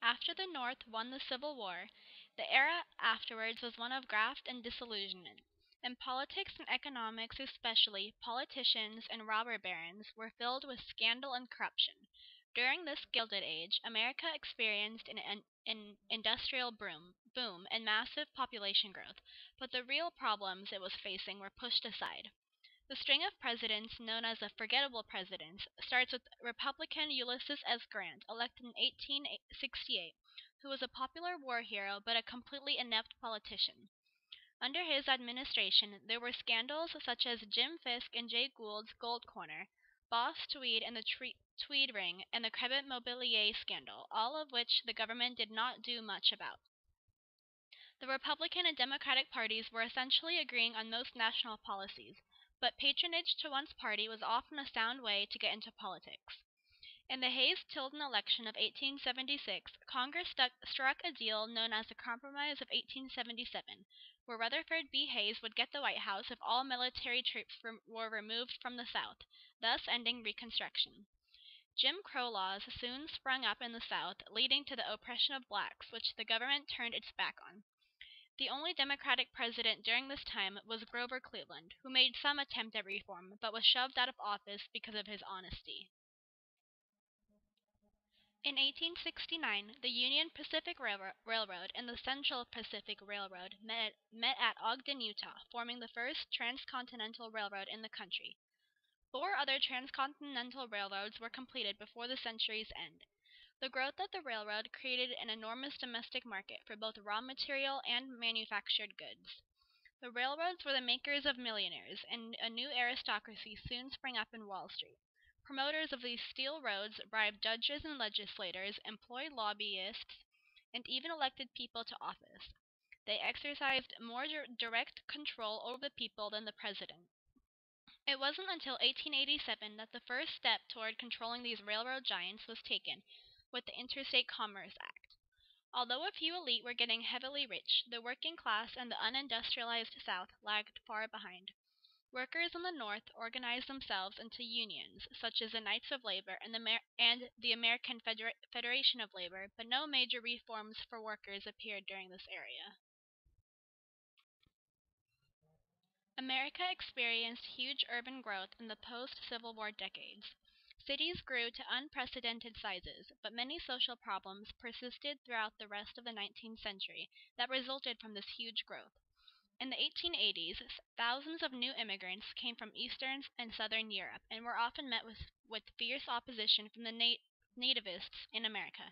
After the North won the Civil War, the era afterwards was one of graft and disillusionment. In politics and economics especially, politicians and robber barons were filled with scandal and corruption. During this Gilded Age, America experienced an industrial boom and massive population growth, but the real problems it was facing were pushed aside. The string of presidents, known as the Forgettable Presidents, starts with Republican Ulysses S. Grant, elected in 1868, who was a popular war hero but a completely inept politician. Under his administration, there were scandals such as Jim Fisk and Jay Gould's Gold Corner, Boss Tweed and the Tweed Ring, and the Credit Mobilier scandal, all of which the government did not do much about. The Republican and Democratic parties were essentially agreeing on most national policies, but patronage to one's party was often a sound way to get into politics. In the Hayes-Tilden election of 1876, Congress struck a deal known as the Compromise of 1877, where Rutherford B. Hayes would get the White House if all military troops were removed from the South, thus ending Reconstruction. Jim Crow laws soon sprung up in the South, leading to the oppression of blacks, which the government turned its back on. The only Democratic president during this time was Grover Cleveland, who made some attempt at reform, but was shoved out of office because of his honesty. In 1869, the Union Pacific Railroad and the Central Pacific Railroad met at Ogden, Utah, forming the first transcontinental railroad in the country. 4 other transcontinental railroads were completed before the century's end. The growth of the railroad created an enormous domestic market for both raw material and manufactured goods. The railroads were the makers of millionaires, and a new aristocracy soon sprang up in Wall Street. Promoters of these steel roads bribed judges and legislators, employed lobbyists, and even elected people to office. They exercised more direct control over the people than the president. It wasn't until 1887 that the first step toward controlling these railroad giants was taken, with the Interstate Commerce Act. Although a few elite were getting heavily rich, the working class and the unindustrialized South lagged far behind. Workers in the North organized themselves into unions, such as the Knights of Labor and the American Federation of Labor, but no major reforms for workers appeared during this era. America experienced huge urban growth in the post-Civil War decades. Cities grew to unprecedented sizes, but many social problems persisted throughout the rest of the 19th century that resulted from this huge growth. In the 1880s, thousands of new immigrants came from Eastern and Southern Europe and were often met with fierce opposition from the nativists in America.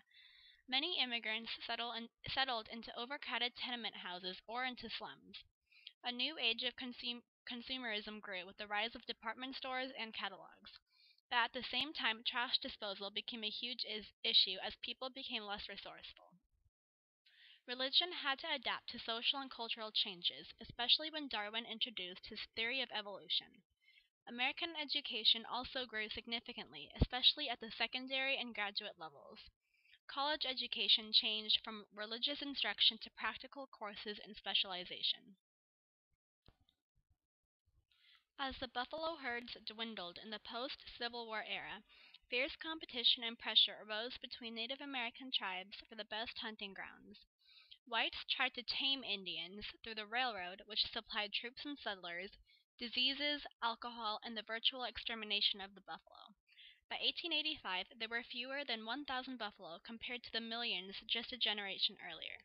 Many immigrants settled into overcrowded tenement houses or into slums. A new age of consumerism grew with the rise of department stores and catalogs. But at the same time, trash disposal became a huge issue as people became less resourceful. Religion had to adapt to social and cultural changes, especially when Darwin introduced his theory of evolution. American education also grew significantly, especially at the secondary and graduate levels. College education changed from religious instruction to practical courses and specialization. As the buffalo herds dwindled in the post-Civil War era, fierce competition and pressure arose between Native American tribes for the best hunting grounds. Whites tried to tame Indians through the railroad, which supplied troops and settlers, diseases, alcohol, and the virtual extermination of the buffalo. By 1885, there were fewer than 1,000 buffalo compared to the millions just a generation earlier.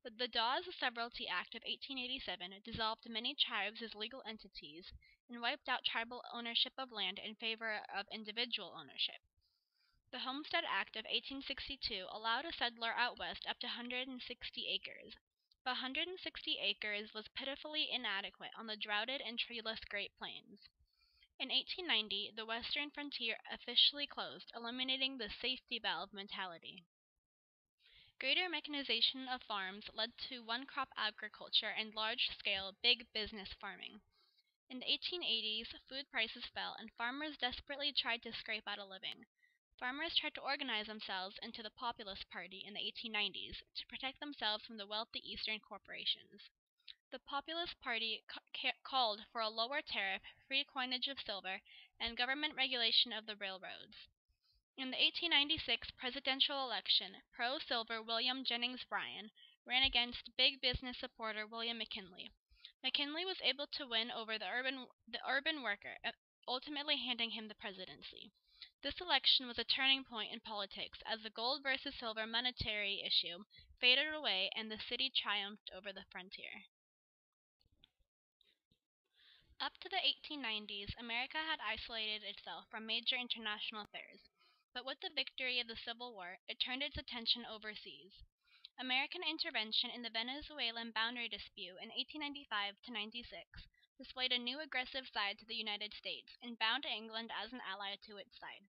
The Dawes Severalty Act of 1887 dissolved many tribes as legal entities and wiped out tribal ownership of land in favor of individual ownership. The Homestead Act of 1862 allowed a settler out west up to 160 acres, but 160 acres was pitifully inadequate on the droughted and treeless Great Plains. In 1890, the western frontier officially closed, eliminating the safety valve mentality. Greater mechanization of farms led to one-crop agriculture and large-scale, big business farming. In the 1880s, food prices fell and farmers desperately tried to scrape out a living. Farmers tried to organize themselves into the Populist Party in the 1890s to protect themselves from the wealthy Eastern corporations. The Populist Party called for a lower tariff, free coinage of silver, and government regulation of the railroads. In the 1896 presidential election, pro-silver William Jennings Bryan ran against big business supporter William McKinley. McKinley was able to win over the urban worker, ultimately handing him the presidency. This election was a turning point in politics as the gold versus silver monetary issue faded away and the city triumphed over the frontier. Up to the 1890s, America had isolated itself from major international affairs, but with the victory of the Civil War, it turned its attention overseas. American intervention in the Venezuelan boundary dispute in 1895 to 96 displayed a new aggressive side to the United States and bound England as an ally to its side.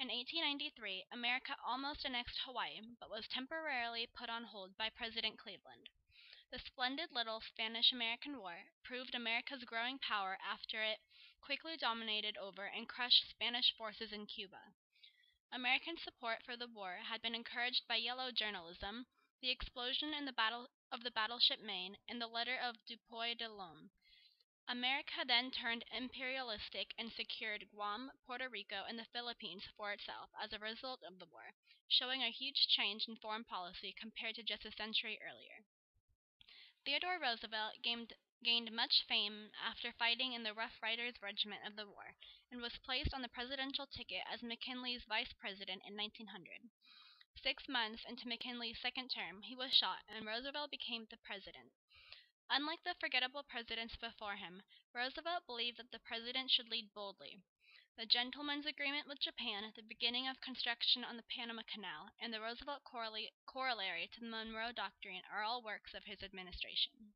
In 1893, America almost annexed Hawaii, but was temporarily put on hold by President Cleveland. The splendid little Spanish-American War proved America's growing power after it quickly dominated over and crushed Spanish forces in Cuba. American support for the war had been encouraged by yellow journalism, the explosion in the battleship Maine, and the letter of Dupuy de Lome. America then turned imperialistic and secured Guam, Puerto Rico, and the Philippines for itself as a result of the war, showing a huge change in foreign policy compared to just a century earlier. Theodore Roosevelt gained much fame after fighting in the Rough Riders Regiment of the war, and was placed on the presidential ticket as McKinley's vice president in 1900. 6 months into McKinley's second term, he was shot, and Roosevelt became the president. Unlike the forgettable presidents before him, Roosevelt believed that the president should lead boldly. The Gentleman's Agreement with Japan, the beginning of construction on the Panama Canal, and the Roosevelt corollary to the Monroe Doctrine are all works of his administration.